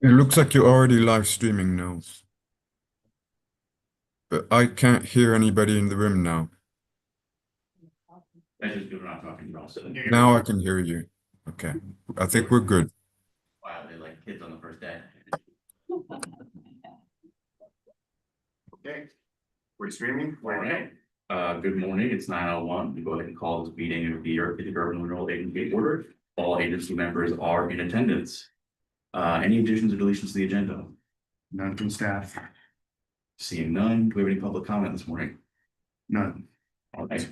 It looks like you're already live streaming now, but I can't hear anybody in the room now. That's just because we're not talking about it. Now I can hear you. Okay, I think we're good. Wow, they're like kids on the first day. Okay, we're streaming. All right. Good morning. It's 9:01. We go ahead and call this meeting of the Urban Renewal Agency order. All agency members are in attendance. Any additions or deletions to the agenda? None from staff. Seeing none, do we have any public comment this morning? None. All right.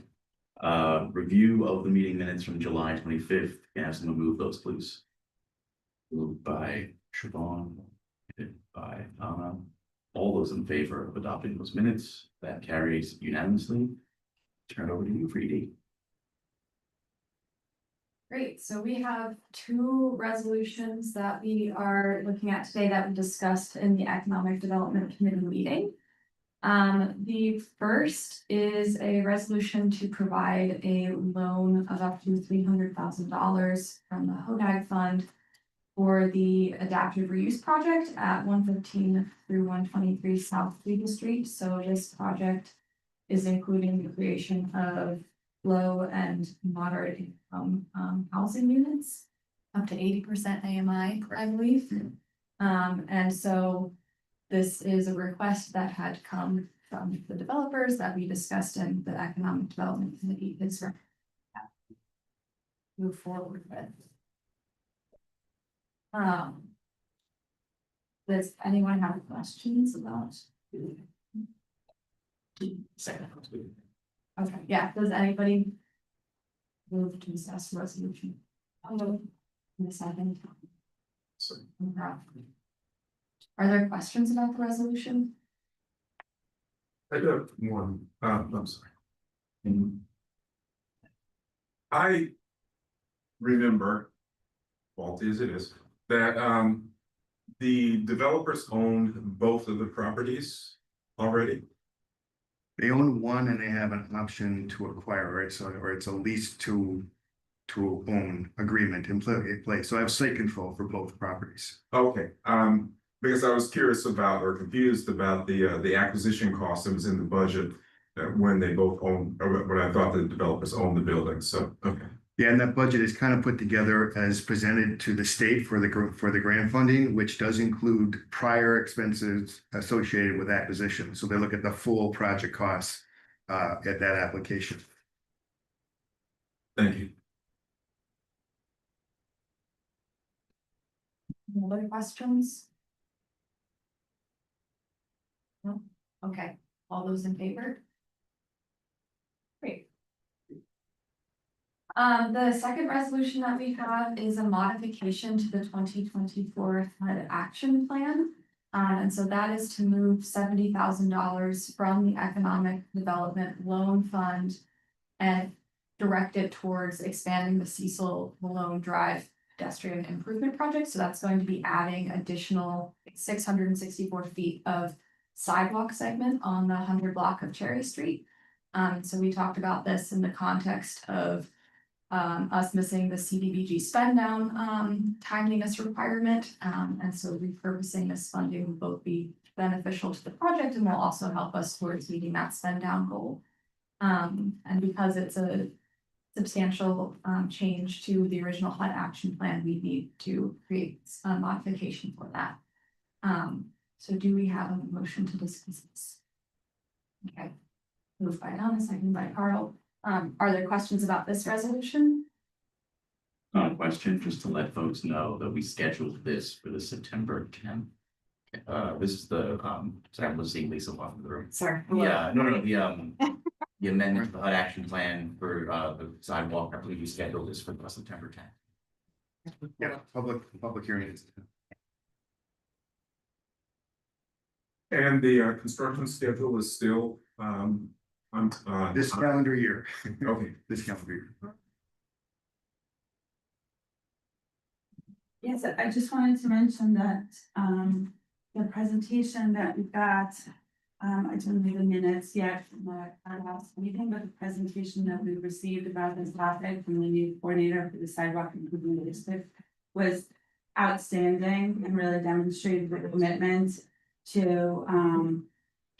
Review of the meeting minutes from July 25th. Can I have someone move those, please? Moved by Siobhan, seconded by Anna. All those in favor of adopting those minutes, that carries unanimously. Turn it over to you, Freedy. Great, so we have two resolutions that we are looking at today that we discussed in the Economic Development Committee meeting. The first is a resolution to provide a loan of up to $300,000 from the HODAG fund for the adaptive reuse project at 115 through 123 South Fleet Street. So this project is including the creation of low and moderate income housing units, up to 80% AMI, I believe. And so this is a request that had come from the developers that we discussed in the Economic Development Committee. Is move forward with. Does anyone have questions about? Second. Okay, yeah, does anybody move to discuss the resolution? In a second. Are there questions about the resolution? I do have one. I'm sorry. I remember, faulty as it is, that the developers owned both of the properties already. They own one and they have an option to acquire, right? So, or it's a lease to own agreement in place. So I have site control for both properties. Okay, because I was curious about or confused about the acquisition cost that was in the budget when they both own, or when I thought the developers owned the building. So, okay. Yeah, and that budget is kind of put together as presented to the state for the grant funding, which does include prior expenses associated with acquisition. So they look at the full project costs at that application. Thank you. Any other questions? No? Okay, all those in favor? Great. The second resolution that we have is a modification to the 2024 flood action plan. And so that is to move $70,000 from the Economic Development Loan Fund and direct it towards expanding the Cecil Malone Drive pedestrian improvement project. So that's going to be adding additional 664 feet of sidewalk segment on the 100 block of Cherry Street. So we talked about this in the context of us missing the CDBG spend down timeliness requirement. And so repurposing this funding will both be beneficial to the project and will also help us towards meeting that spend down goal. And because it's a substantial change to the original HUD action plan, we need to create a modification for that. So do we have a motion to discuss this? Okay, moved by Anna, second by Carl. Are there questions about this resolution? Not a question, just to let folks know that we scheduled this for the September 10th. This is the sorry, I'm seeing Lisa walking the room. Sorry. Yeah, no, the amendment to the HUD action plan for the sidewalk. I believe we scheduled this for the September 10th. Yeah, public hearings. And the construction schedule is still This calendar year. Okay. This calendar year. Yes, I just wanted to mention that the presentation that we got, I didn't read the minutes yet from our last meeting, but the presentation that we received about this topic from the new coordinator for the sidewalk improvement district was outstanding and really demonstrated the commitment to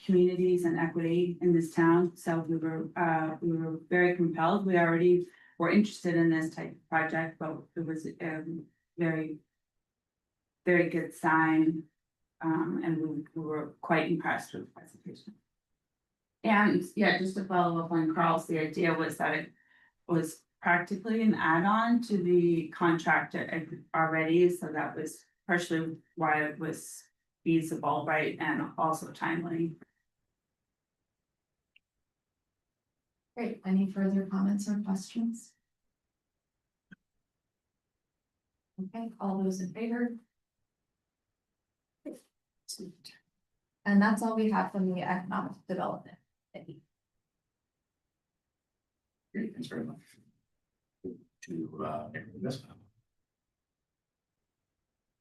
communities and equity in this town. So we were very compelled. We already were interested in this type of project, but it was a very, very good sign. And we were quite impressed with the presentation. And yeah, just to follow up on Carl's, the idea was that it was practically an add-on to the contract already, so that was partially why it was feasible, right, and also timely. Great, any further comments or questions? Okay, all those in favor? And that's all we have from the Economic Development Committee. Great, thanks very much. To investment.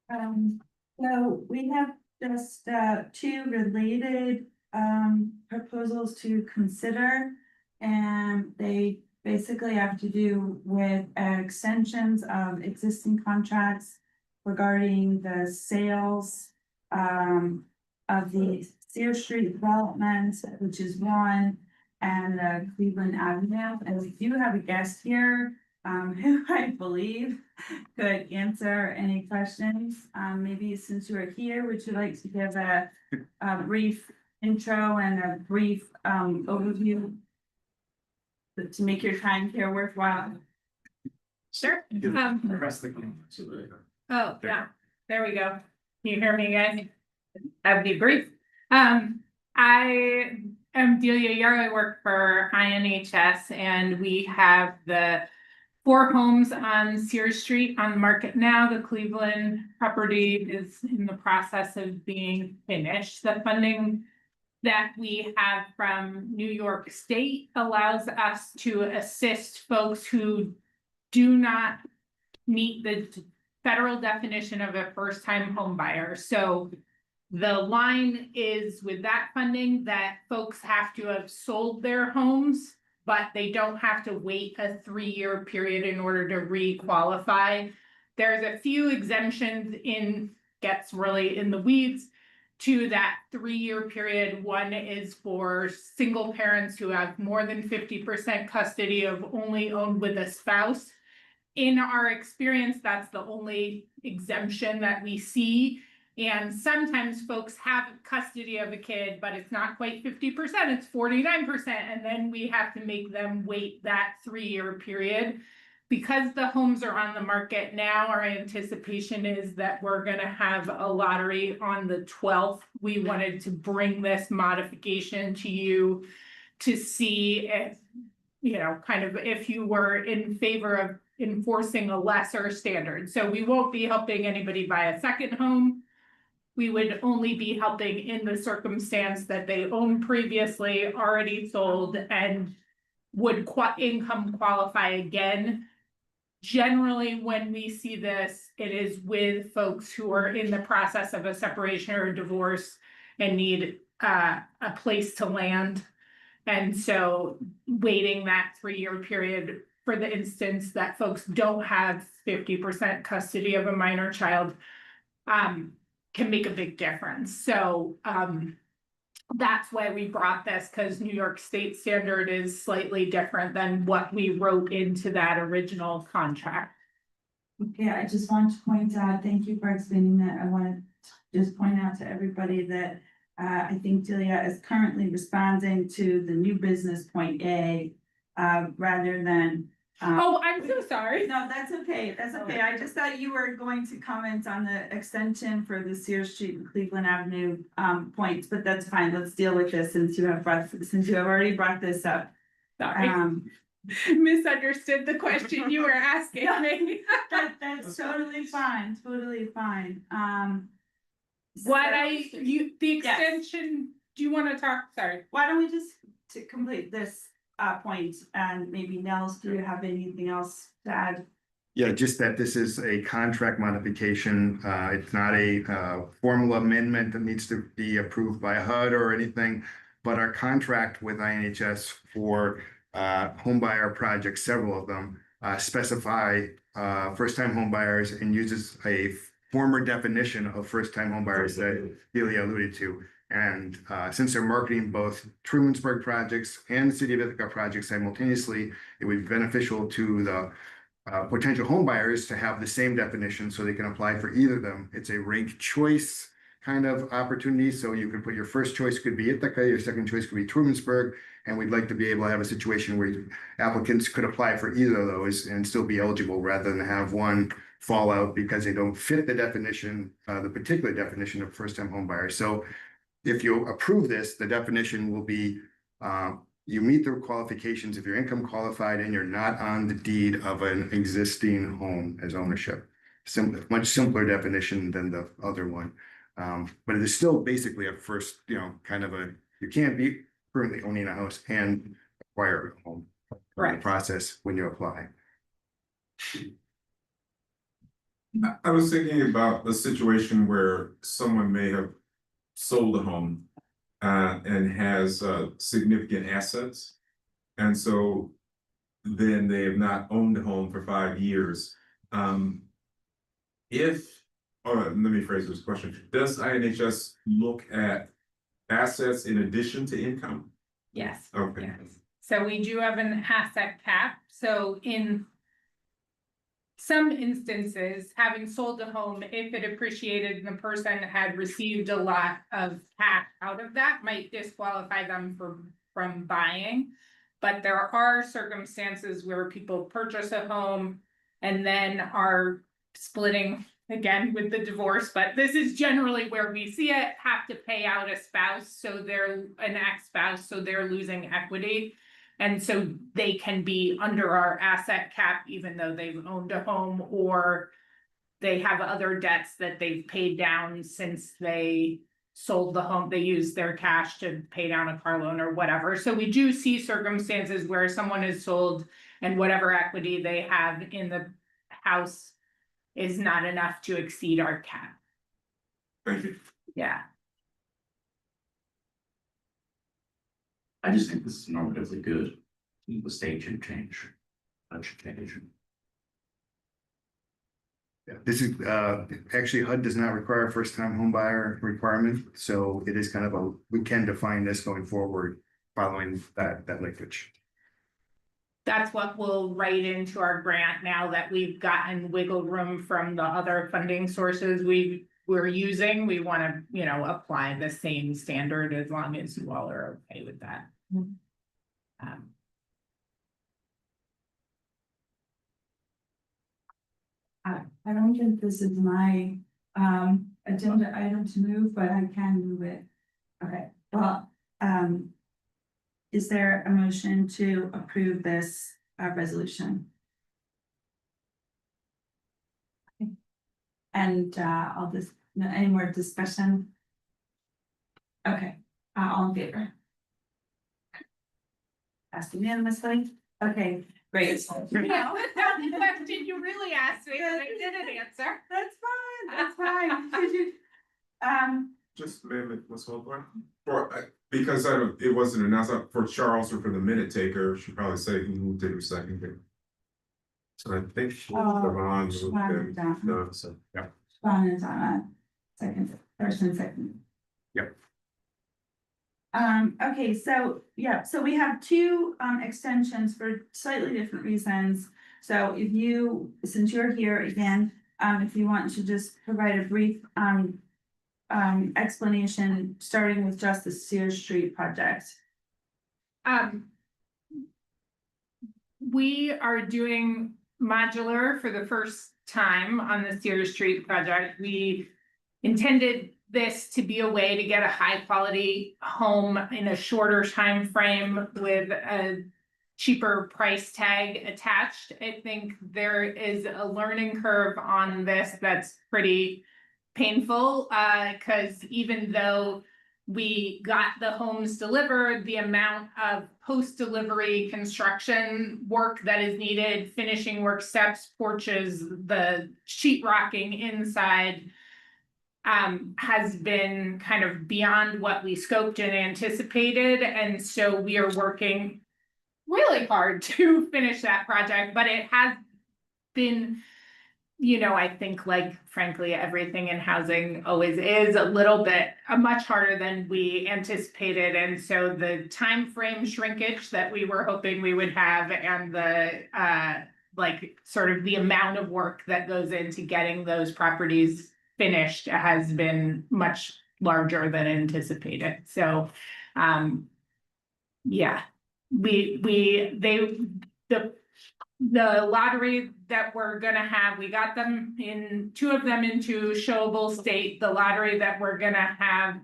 So we have just two related proposals to consider. And they basically have to do with extensions of existing contracts regarding the sales of the Sear Street development, which is one, and Cleveland Avenue. And we do have a guest here who I believe could answer any questions. Maybe since you are here, would you like to give a brief intro and a brief overview to make your time here worthwhile? Sure. Press the button, so there you go. Oh, yeah, there we go. Can you hear me, guys? I'll be brief. I am Delia Yar. I work for INHS, and we have the 4 homes on Sears Street on the market now. The Cleveland property is in the process of being finished. The funding that we have from New York State allows us to assist folks who do not meet the federal definition of a first-time home buyer. So the line is with that funding that folks have to have sold their homes, but they don't have to wait a 3-year period in order to re-qualify. There's a few exemptions gets really in the weeds to that 3-year period. One is for single parents who have more than 50% custody of only owned with a spouse. In our experience, that's the only exemption that we see. And sometimes folks have custody of a kid, but it's not quite 50%, it's 49%. And then we have to make them wait that 3-year period. Because the homes are on the market now, our anticipation is that we're gonna have a lottery on the 12th. We wanted to bring this modification to you to see if, you know, kind of if you were in favor of enforcing a lesser standard. So we won't be helping anybody buy a second home. We would only be helping in the circumstance that they owned previously, already sold, and would income qualify again. Generally, when we see this, it is with folks who are in the process of a separation or a divorce and need a place to land. And so waiting that 3-year period for the instance that folks don't have 50% custody of a minor child can make a big difference. So that's why we brought this, because New York State standard is slightly different than what we wrote into that original contract. Okay, I just want to point out, thank you for explaining that. I want to just point out to everybody that I think Delia is currently responding to the new business point A rather than. Oh, I'm so sorry. No, that's okay. That's okay. I just thought you were going to comment on the extension for the Sears Street and Cleveland Avenue points, but that's fine. Let's deal with this since you have already brought this up. Sorry. Misunderstood the question you were asking me. That's totally fine. Totally fine. The extension, do you want to talk? Sorry. Why don't we just to complete this point, and maybe Nels, do you have anything else to add? Yeah, just that this is a contract modification. It's not a formal amendment that needs to be approved by HUD or anything. But our contract with INHS for homebuyer projects, several of them, specify first-time homebuyers and uses a former definition of first-time homebuyers that Delia alluded to. And since they're marketing both Trumansburg projects and the City of Ithaca projects simultaneously, it would be beneficial to the potential homebuyers to have the same definition so they can apply for either of them. It's a ranked choice kind of opportunity. So you can put your first choice could be Ithaca, your second choice could be Trumansburg. And we'd like to be able to have a situation where applicants could apply for either of those and still be eligible rather than have one fall out because they don't fit the definition, the particular definition of first-time homebuyer. So if you approve this, the definition will be you meet the qualifications if you're income qualified and you're not on the deed of an existing home as ownership. Much simpler definition than the other one. But it is still basically a first, kind of you can't be currently owning a house and acquire a home. Right. The process when you apply. I was thinking about the situation where someone may have sold a home and has significant assets. And so then they have not owned a home for 5 years. Let me phrase this question. Does INHS look at assets in addition to income? Yes. Okay. Yes. So we do have an asset cap. So in some instances, having sold a home, if it appreciated and the person had received a lot of cash out of that, might disqualify them from buying. But there are circumstances where people purchase a home and then are splitting again with the divorce, but this is generally where we see it, have to pay out a spouse, so they're an ex-spouse, so they're losing equity. And so they can be under our asset cap, even though they've owned a home, or they have other debts that they've paid down since they sold the home. They use their cash to pay down a car loan or whatever. So we do see circumstances where someone is sold and whatever equity they have in the house is not enough to exceed our cap. Thank you. Yeah. I just think this is normatively good. The state should change. That should change. Yeah, this is actually HUD does not require a first-time home buyer requirement, so it is kind of we can define this going forward following that linkage. That's what we'll write into our grant now that we've gotten wiggle room from the other funding sources we're using. We want to, apply the same standard as long as you all are okay with that. I don't think this is my agenda item to move, but I can move it. Okay, well, is there a motion to approve this resolution? Okay. And any more discussion? Okay, all in favor? Passed unanimously. Okay, great. Did you really ask me? I didn't answer. That's fine, that's fine. Did you, Just let's hold on. Because it wasn't announced for Charles or for the minute taker, should probably say who moved it or seconded. So I think Siobhan moved it. No, so yeah. Sean is on second, first and second. Yep. Okay, so we have two extensions for slightly different reasons. So since you're here again, if you want to just provide a brief explanation, starting with just the Sears Street project. We are doing modular for the first time on the Sears Street project. We intended this to be a way to get a high quality home in a shorter time frame with a cheaper price tag attached. I think there is a learning curve on this that's pretty painful, because even though we got the homes delivered, the amount of post-delivery construction work that is needed, finishing work steps, porches, the sheetrocking inside, has been kind of beyond what we scoped and anticipated. And so we are working really hard to finish that project, but it has been you know, I think like frankly, everything in housing always is a little bit much harder than we anticipated. And so the time frame shrinkage that we were hoping we would have and the like sort of the amount of work that goes into getting those properties finished has been much larger than anticipated. So yeah, the lottery that we're gonna have, we got them in, 2 of them into showable state. The lottery that we're gonna have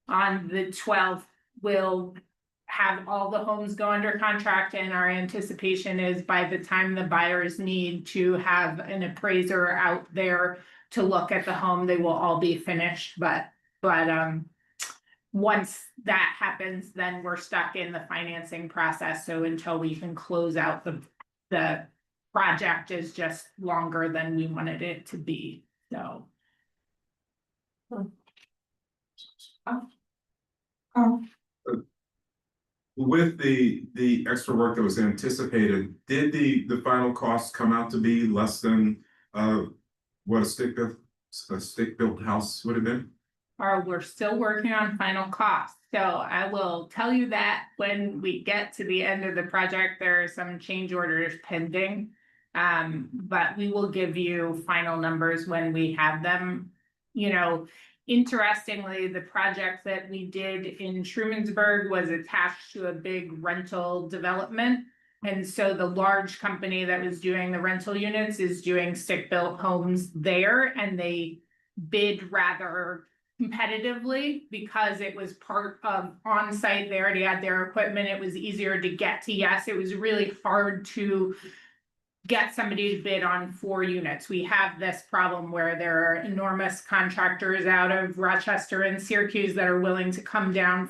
on the 12th will have all the homes go under contract, and our anticipation is by the time the buyers need to have an appraiser out there to look at the home, they will all be finished. But once that happens, then we're stuck in the financing process. So until we can close out the project is just longer than we wanted it to be. So With the extra work that was anticipated, did the final cost come out to be less than what a stick-built house would have been? we're still working on final costs. So I will tell you that when we get to the end of the project, there are some change orders pending. But we will give you final numbers when we have them. You know, interestingly, the project that we did in Trumansburg was attached to a big rental development. And so the large company that was doing the rental units is doing stick-built homes there, and they bid rather competitively because it was part of on-site. They already had their equipment. It was easier to get to yes. It was really hard to get somebody to bid on 4 units. We have this problem where there are enormous contractors out of Rochester and Syracuse that are willing to come down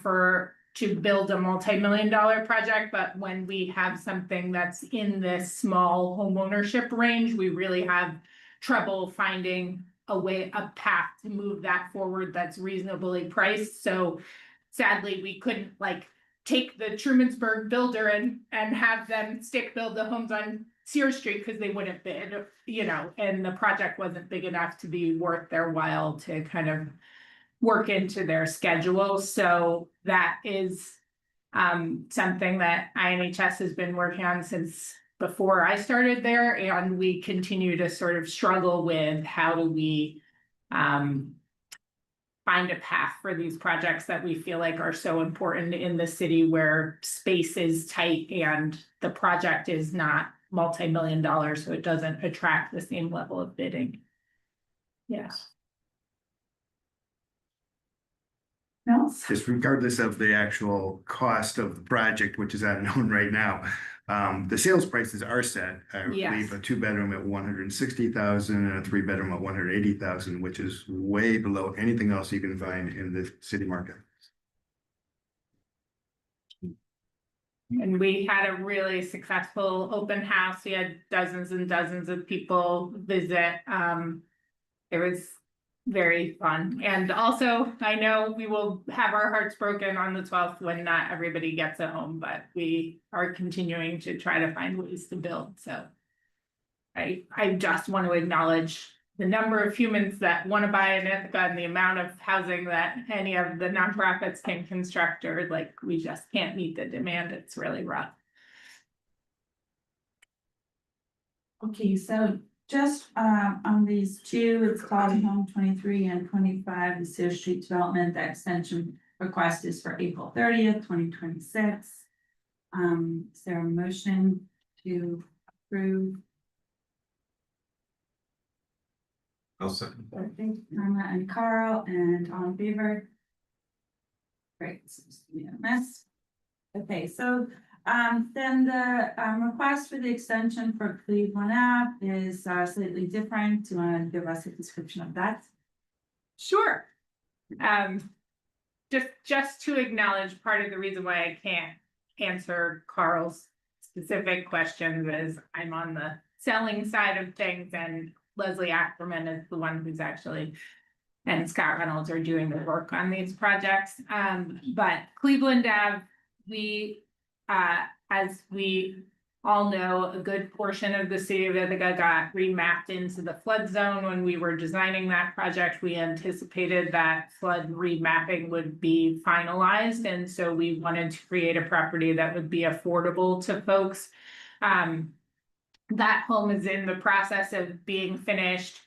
to build a multi-million-dollar project. But when we have something that's in this small home ownership range, we really have trouble finding a path to move that forward that's reasonably priced. So sadly, we couldn't like take the Trumansburg builder and have them stick build the homes on Sears Street because they wouldn't bid, you know, and the project wasn't big enough to be worth their while to kind of work into their schedule. So that is something that INHS has been working on since before I started there, and we continue to sort of struggle with how do we find a path for these projects that we feel like are so important in the city where space is tight and the project is not multi-million dollars, so it doesn't attract the same level of bidding. Yes. Else? Just regardless of the actual cost of the project, which is unknown right now, the sales prices are set. I believe a 2-bedroom at 160,000 and a 3-bedroom at 180,000, which is way below anything else you can find in the city market. And we had a really successful open house. We had dozens and dozens of people visit. It was very fun. And also, I know we will have our hearts broken on the 12th when not everybody gets a home, but we are continuing to try to find ways to build. So I just want to acknowledge the number of humans that want to buy in Ithaca and the amount of housing that any of the nonprofits can construct, or like we just can't meet the demand. It's really rough. Okay, so just on these 2, it's called Home 23 and 25, the Sears Street development. The extension request is for April 30th, 2026. Is there a motion to approve? I'll second. Norma and Carl, and all in favor? Great, unanimous. Okay, so then the request for the extension for Cleveland Ave is slightly different. Do you want to give us a description of that? Sure. Just to acknowledge part of the reason why I can't answer Carl's specific questions is I'm on the selling side of things, and Leslie Ackerman is the one who's actually, and Scott Reynolds are doing the work on these projects. But Cleveland Ave, we, as we all know, a good portion of the city of Ithaca got remapped into the flood zone. When we were designing that project, we anticipated that flood remapping would be finalized. And so we wanted to create a property that would be affordable to folks. That home is in the process of being finished.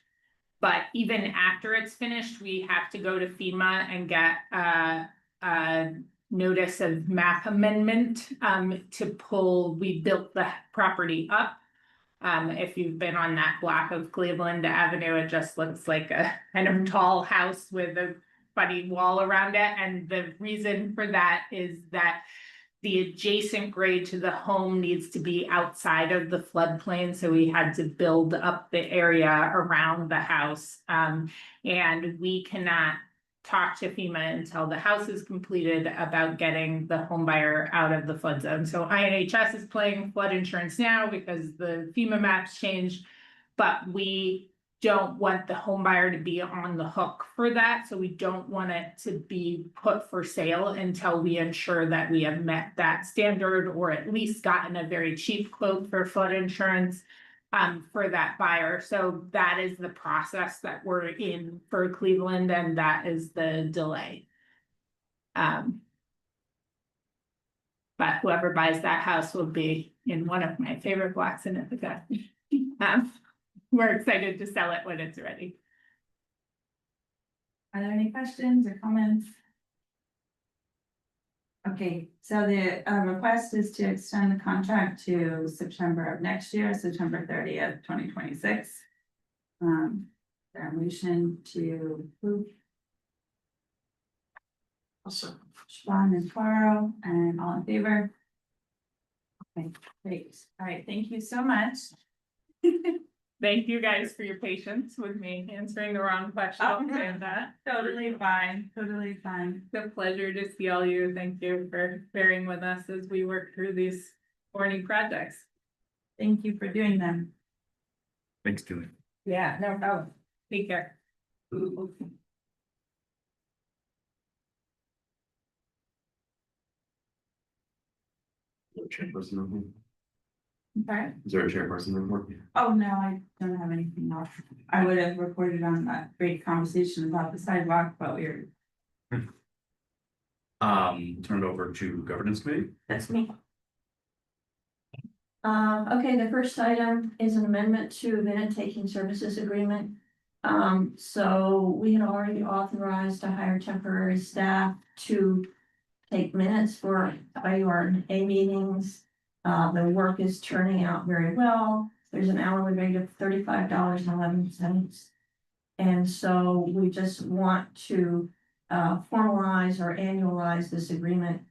But even after it's finished, we have to go to FEMA and get a notice of map amendment to pull. We built the property up. If you've been on that block of Cleveland Avenue, it just looks like a kind of tall house with a funny wall around it. And the reason for that is that the adjacent grade to the home needs to be outside of the floodplain, so we had to build up the area around the house. And we cannot talk to FEMA until the house is completed about getting the home buyer out of the flood zone. So INHS is playing flood insurance now because the FEMA maps changed, but we don't want the home buyer to be on the hook for that. So we don't want it to be put for sale until we ensure that we have met that standard or at least gotten a very cheap quote for flood insurance for that buyer. So that is the process that we're in for Cleveland, and that is the delay. But whoever buys that house will be in one of my favorite blocks in Ithaca. We're excited to sell it when it's ready. Are there any questions or comments? Okay, so the request is to extend the contract to September of next year, September 30th, 2026. Their motion to approve. Also, Siobhan and Taro, and all in favor? Okay, great. All right, thank you so much. Thank you guys for your patience with me answering the wrong questions and that. Totally fine, totally fine. It's a pleasure to see all you. Thank you for bearing with us as we work through these morning projects. Thank you for doing them. Thanks, Julie. Yeah, no problem. Take care. chairperson report. Okay. Is there a chairperson report? Oh, no, I don't have anything else. I would have reported on that great conversation about the sidewalk, but we're. Turn it over to governance committee. That's me. Okay, the first item is an amendment to minute taking services agreement. So we had already authorized to hire temporary staff to take minutes for IURA meetings. The work is turning out very well. There's an hourly rate of $35.11. And so we just want to formalize or annualize this agreement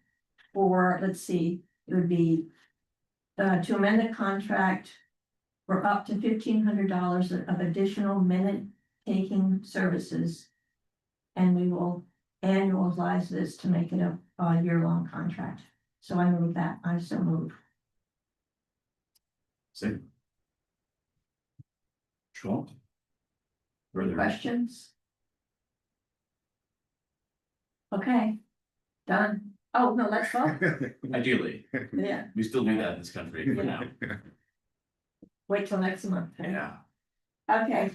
for, let's see, it would be to amend the contract for up to $1,500 of additional minute taking services. And we will annualize this to make it a year-long contract. So I move that. I so move. Same. Schwab. Further. Questions? Okay, done. Oh, no, let's vote. Ideally, Yeah, we still do that in this country for now. wait till next month. Yeah. Okay,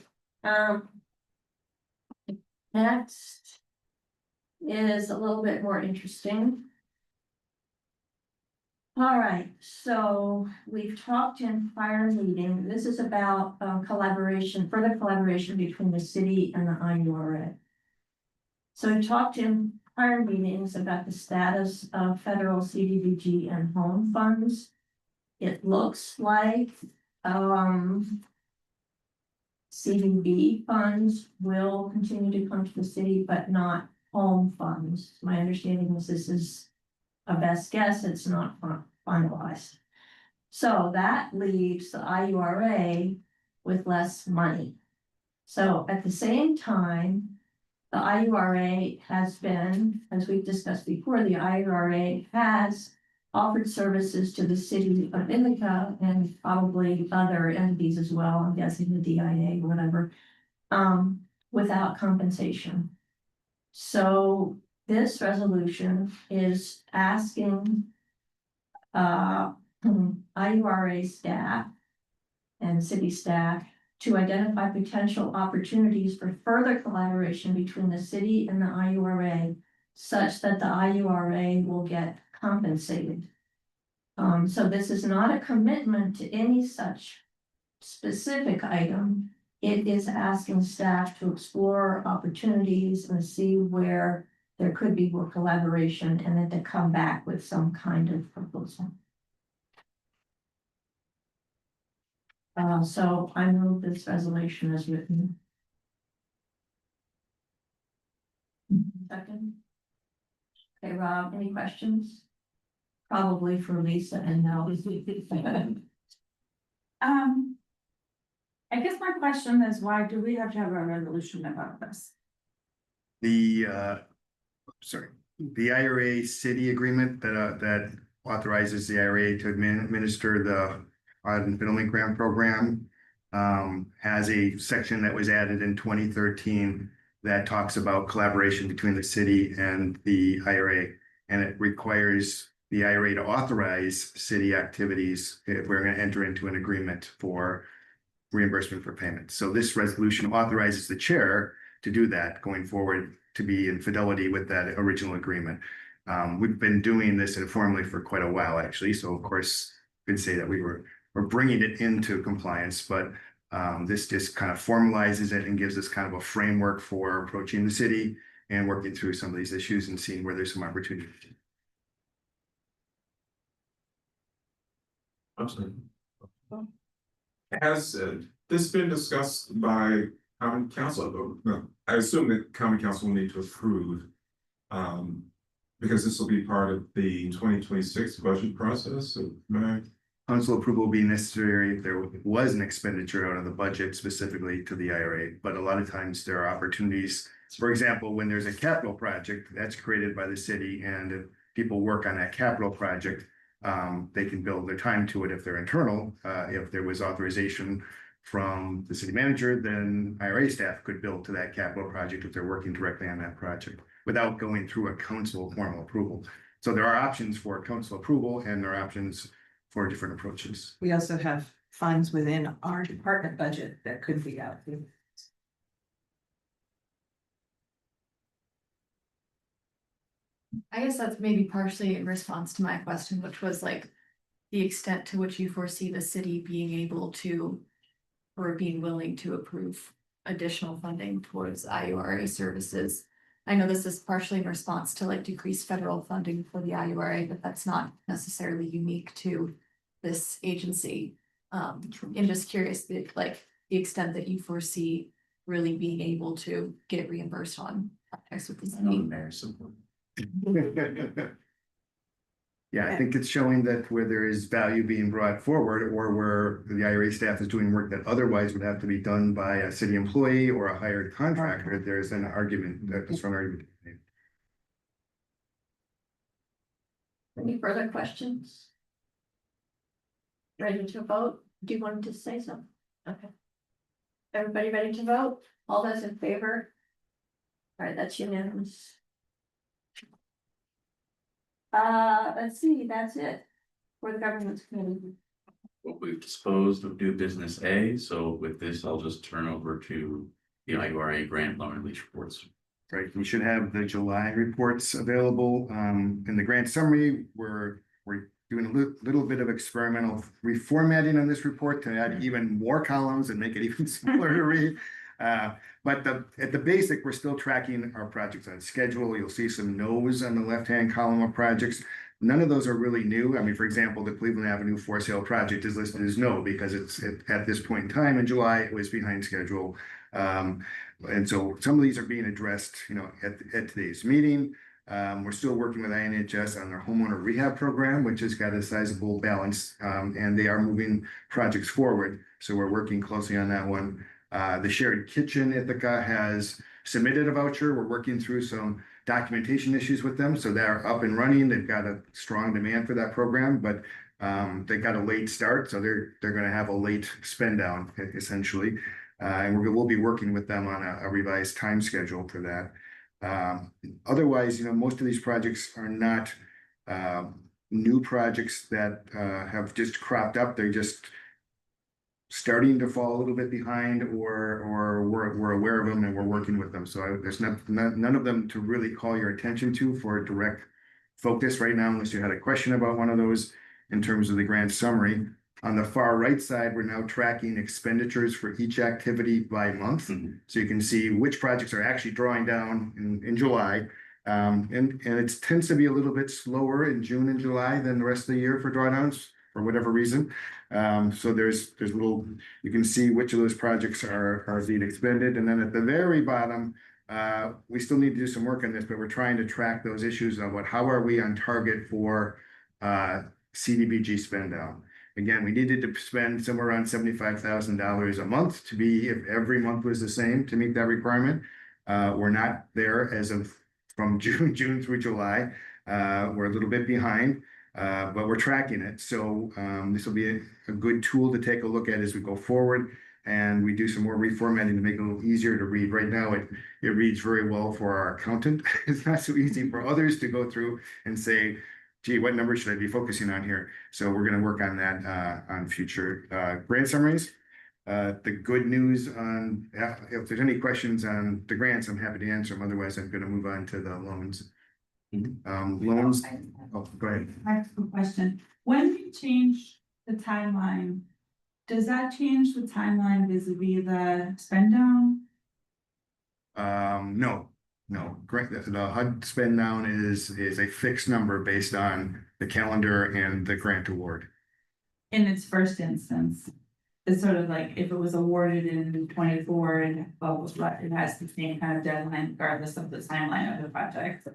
next is a little bit more interesting. All right, so we've talked in prior meeting, this is about collaboration, further collaboration between the city and the IURA. So we talked in prior meetings about the status of federal CDBG and home funds. It looks like CDB funds will continue to come to the city, but not home funds. My understanding is this is a best guess, it's not finalized. So that leaves the IURA with less money. So at the same time, the IURA has been, as we've discussed before, the IURA has offered services to the city of Ithaca and probably other entities as well, I'm guessing the DIA or whatever, without compensation. So this resolution is asking IURA staff and city staff to identify potential opportunities for further collaboration between the city and the IURA such that the IURA will get compensated. So this is not a commitment to any such specific item. It is asking staff to explore opportunities and see where there could be more collaboration and then to come back with some kind of proposal. So I move this resolution as written. Second. Okay, Rob, any questions? Probably for Lisa and Mel. I guess my question is, why do we have to have a resolution about this? The IRA city agreement that authorizes the IRA to administer the Middle Grant Program has a section that was added in 2013 that talks about collaboration between the city and the IRA, and it requires the IRA to authorize city activities if we're going to enter into an agreement for reimbursement for payment. So this resolution authorizes the chair to do that going forward, to be in fidelity with that original agreement. We've been doing this informally for quite a while, actually. So of course, we could say that we're bringing it into compliance, but this just kind of formalizes it and gives us kind of a framework for approaching the city and working through some of these issues and seeing where there's some opportunity. Absolutely. Has this been discussed by common council? No, I assume that common council will need to approve, because this will be part of the 2026 budget process. So, Council approval will be necessary if there was an expenditure out of the budget specifically to the IRA, but a lot of times there are opportunities. For example, when there's a capital project that's created by the city and if people work on that capital project, they can build their time to it if they're internal. If there was authorization from the city manager, then IRA staff could build to that capital project if they're working directly on that project without going through a council formal approval. So there are options for council approval and there are options for different approaches. We also have funds within our department budget that could be allocated. I guess that's maybe partially in response to my question, which was like the extent to which you foresee the city being able to or being willing to approve additional funding towards IURA services. I know this is partially in response to like decreased federal funding for the IURA, but that's not necessarily unique to this agency. I'm just curious that like the extent that you foresee really being able to get reimbursed on projects with the city. Yeah, I think it's showing that where there is value being brought forward or where the IRA staff is doing work that otherwise would have to be done by a city employee or a hired contractor, there's an argument, a strong argument. Any further questions? Ready to vote? Do you want to say something? Okay. Everybody ready to vote? All those in favor? All right, that's unanimous. Let's see, that's it for the governance committee. Well, we've disposed of new business A, so with this, I'll just turn over to the IURA grant loan release reports. Right, we should have the July reports available. In the grant summary, we're doing a little bit of experimental reformatting on this report to add even more columns and make it even smaller to read. But at the basic, we're still tracking our projects on schedule. You'll see some no's on the left-hand column of projects. None of those are really new. I mean, for example, the Cleveland Avenue for sale project is listed as no because it's at this point in time in July, it was behind schedule. And so some of these are being addressed, you know, at today's meeting. We're still working with INHS on their homeowner rehab program, which has got a sizable balance, and they are moving projects forward. So we're working closely on that one. The shared kitchen Ithaca has submitted a voucher. We're working through some documentation issues with them. So they're up and running. They've got a strong demand for that program, but they got a late start. So they're going to have a late spend down essentially. And we'll be working with them on a revised time schedule for that. Otherwise, you know, most of these projects are not new projects that have just cropped up. They're just starting to fall a little bit behind, or we're aware of them and we're working with them. So there's none of them to really call your attention to for direct focus right now, unless you had a question about one of those in terms of the grant summary. On the far right side, we're now tracking expenditures for each activity by month. So you can see which projects are actually drawing down in July. And it tends to be a little bit slower in June and July than the rest of the year for drawdowns for whatever reason. So there's little, you can see which of those projects are being expended. And then at the very bottom, we still need to do some work on this, but we're trying to track those issues of how are we on target for CDBG spend down. Again, we needed to spend somewhere around $75,000 a month to be, if every month was the same, to meet that requirement. We're not there as of from June through July. We're a little bit behind, but we're tracking it. So this will be a good tool to take a look at as we go forward, and we do some more reformatting to make it a little easier to read. Right now, it reads very well for our accountant. It's not so easy for others to go through and say, gee, what number should I be focusing on here? So we're going to work on that on future grant summaries. The good news on, if there's any questions on the grants, I'm happy to answer them. Otherwise, I'm going to move on to the loans. Loans. Oh, go ahead. I have a question. When you change the timeline, does that change the timeline vis-a-vis the spend down? No. Grant, the HUD spend down is a fixed number based on the calendar and the grant award. In its first instance, it's sort of like if it was awarded in 24 and it has the same kind of deadline regardless of the timeline of the project.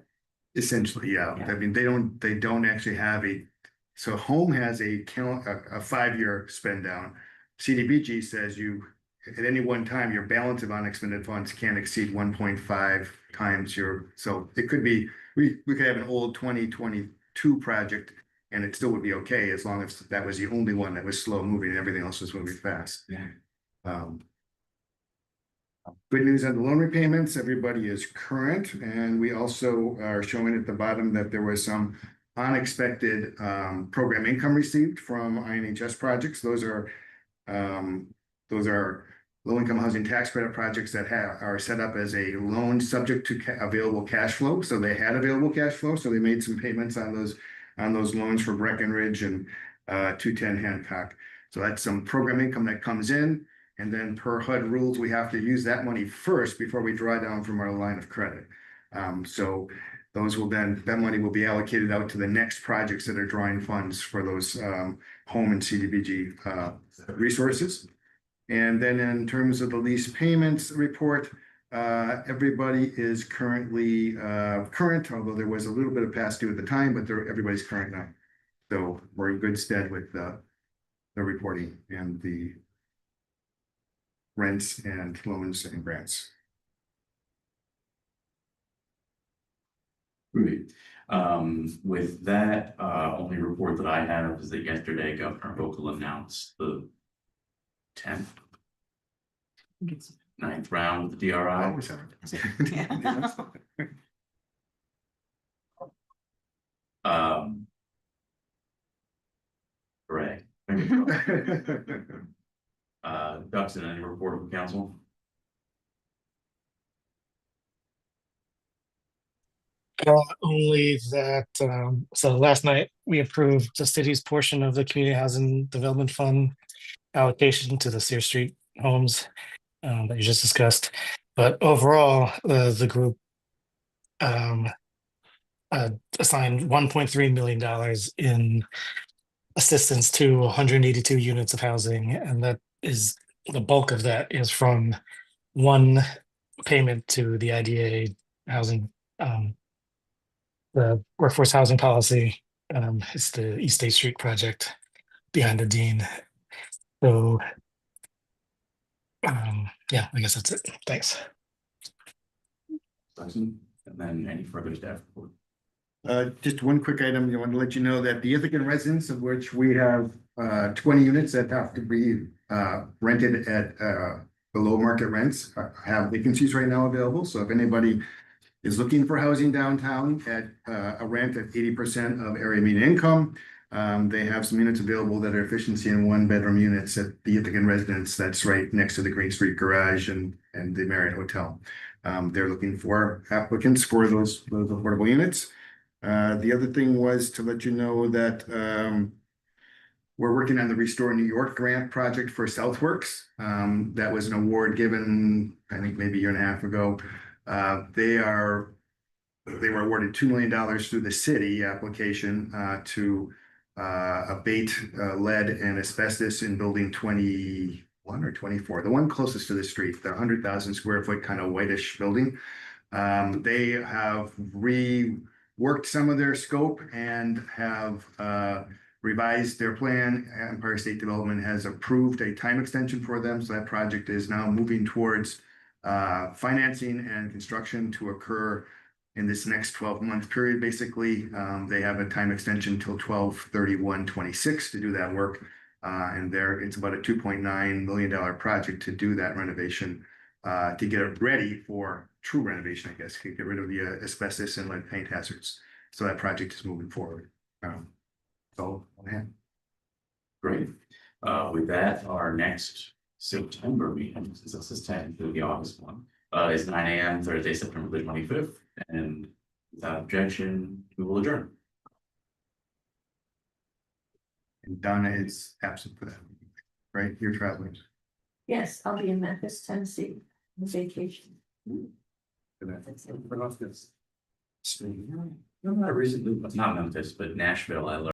Essentially, yeah. Yeah. I mean, they don't actually have so home has a 5-year spend down. CDBG says at any one time, your balance of unexpended funds can't exceed 1.5 times so it could be, we could have an old 2022 project and it still would be okay as long as that was the only one that was slow moving and everything else was moving fast. Yeah. Good news on the loan repayments, everybody is current, and we also are showing at the bottom that there was some unexpected program income received from INHS projects. Those are low-income housing tax credit projects that are set up as a loan subject to available cash flow. So they had available cash flow, so they made some payments on those loans for Breckenridge and 210 Hancock. So that's some program income that comes in. And then per HUD rules, we have to use that money first before we draw down from our line of credit. So that money will be allocated out to the next projects that are drawing funds for those home and CDBG resources. And then in terms of the lease payments report, everybody is currently current, although there was a little bit of past due at the time, but everybody's current now. So we're in good stead with the reporting and the rents and loans and grants. Great. With that, only report that I have is that yesterday Governor Hochul announced the 10th, 9th round with the DRI. Hooray. Dustin, any report from council? Only that, so last night we approved the city's portion of the Community Housing Development Fund allocation to the Sear Street homes that you just discussed. But overall, the group assigned $1.3 million in assistance to 182 units of housing, and that is the bulk of that is from one payment to the IDA housing, the workforce housing policy. It's the East State Street project behind the dean. So yeah, I guess that's it. Thanks. Dustin, and then any further staff report? Just one quick item. I want to let you know that the Ithaca residents, of which we have 20 units that have to be rented at below market rents, have vacancies right now available. So if anybody is looking for housing downtown at a rent at 80% of area median income. They have some units available that are efficiency in 1-bedroom units at the Ithacan residence that's right next to the Green Street Garage and the Marriott Hotel. They're looking for applicants for those affordable units. The other thing was to let you know that we're working on the Restore New York grant project for Southworks. That was an award given, I think maybe a year and a half ago. They were awarded $2 million through the city application to abate lead and asbestos in building 21 or 24, the one closest to the street, the 100,000 square foot kind of whitish building. They have reworked some of their scope and have revised their plan. Empire State Development has approved a time extension for them, so that project is now moving towards financing and construction to occur in this next 12-month period. Basically, they have a time extension till 12/31/26 to do that work. And it's about a $2.9 million project to do that renovation, to get it ready for true renovation, I guess, to get rid of the asbestos and lead paint hazards. So that project is moving forward. So, Great. With that, our next September meeting, since this is technically the August one, is 9 a.m. Thursday, September the 25th. And without objection, we will adjourn. and Donna is absent for that, right? You're traveling. Yes, I'll be in Memphis, Tennessee, on vacation. Not recently, not Memphis, but Nashville, I learned.